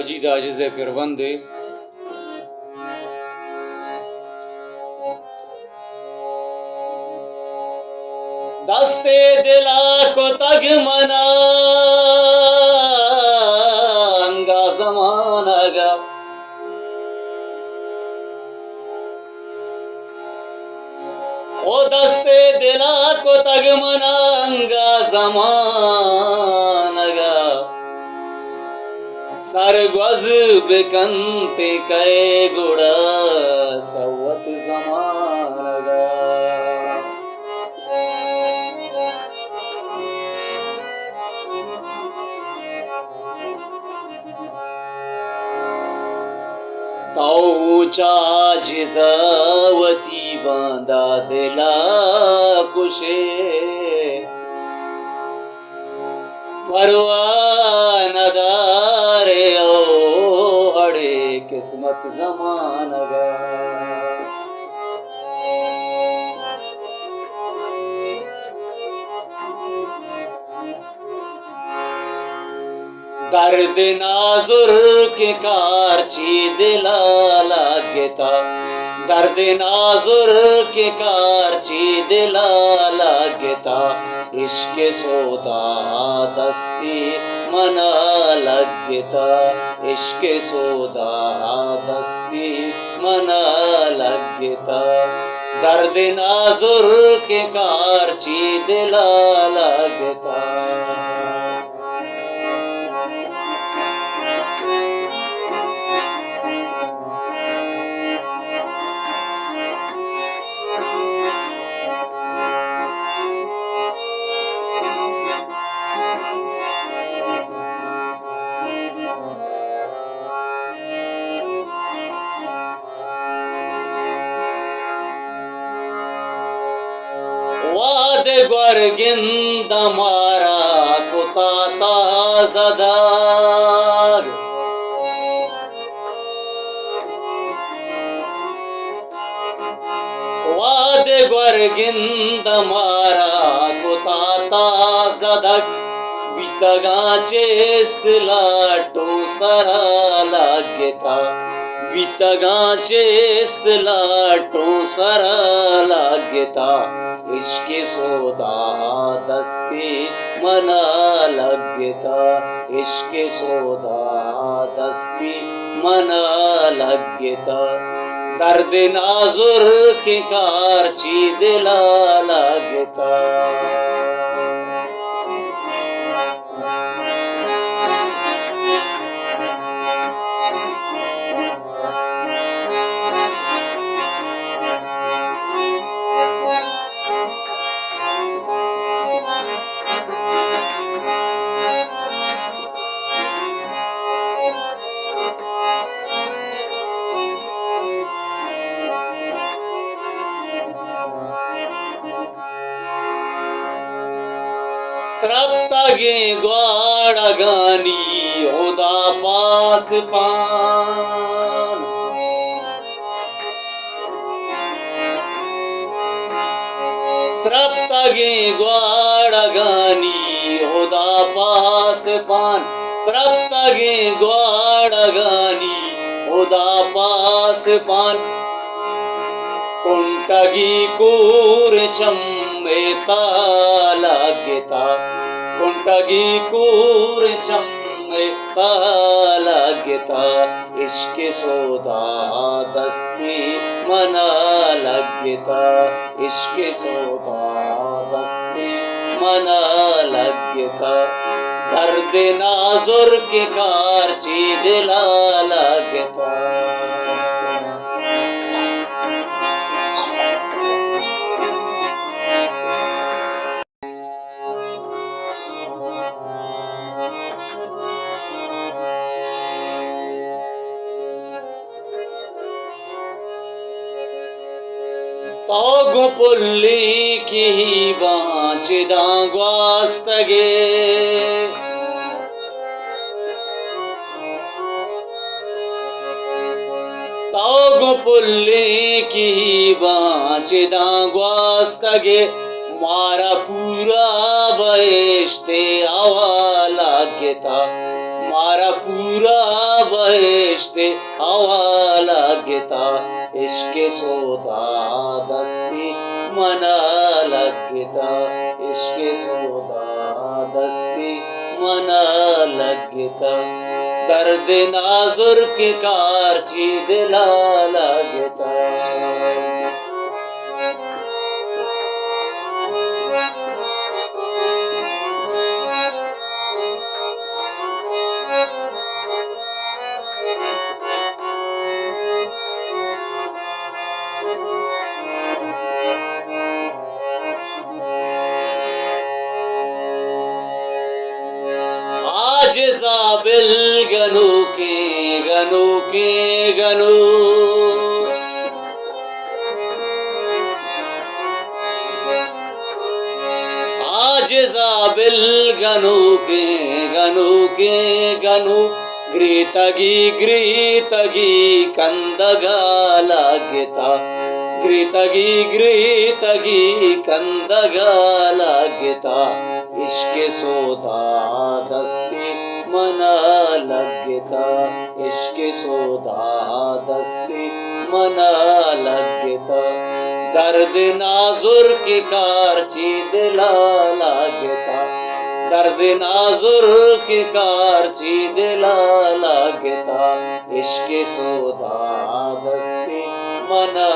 मजीद आजिज़ फिरवंदे दस्ते दिला को तग मनांगा ज़माना गा ओ दस्ते दिला को तग मनांगा ज़माना गा सरगुज़ बिकंते कै गुड़ा चौवत ज़माना गा ताऊचा जिजावती बांदा दिला कुशे परवानदार ओ अड़े किस्मत ज़माना गा दर्द नाजुर के कारची दिला लागता दर्द नाजुर के कारची दिला लागता इश्क सोदा दस्ती मना लगता इश्क सोदा दस्ती मना लगता दर्द नाजुर के कारची दिला लगता वाद ग्वर्गिंद मारा कुता ताज़दार वाद ग्वर्गिंद मारा कुता ताज़दार बीतगा चेस्तला टोसरा लागता बीतगा चेस्तला टोसरा लागता इश्क सोदा दस्ती मना लगता इश्क सोदा दस्ती मना लगता दर्द नाजुर के कारची दिला लगता स्रप्तगे ग्वाड़गानी ओदा पास पान स्रप्तगे ग्वाड़गानी ओदा पास पान स्रप्तगे ग्वाड़गानी ओदा पास पान कुंटगी कूर चम्मे तालागता कुंटगी कूर चम्मे तालागता इश्क सोदा दस्ती मना लगता इश्क सोदा दस्ती मना लगता दर्द नाजुर के कारची दिला लगता तोगु पुल्ली की बाँच दांग्वास्तगे तोगु पुल्ली की बाँच दांग्वास्तगे मारा पूरा बहिश्ते आवा लागता मारा पूरा बहिश्ते हवाला गिता इश्क सौदा दस्ती मना लगता इश्क सौदा दस्ती मना लगता दर्द नाजुर की कारची दिला लगता आज ज़ाबिल गनू के गनू आज ज़ाबिल गनू के गनू ग्रीतगी कंदगा लगता ग्रीतगी कंदगा लगता इश्क सौदा दस्ती मना लगता इश्क सौदा दस्ती मना लगता दर्द नाजुर की कारची दिला लगता दर्द नाजुर की कारची दिला लगता इश्क सौदा दस्ती मना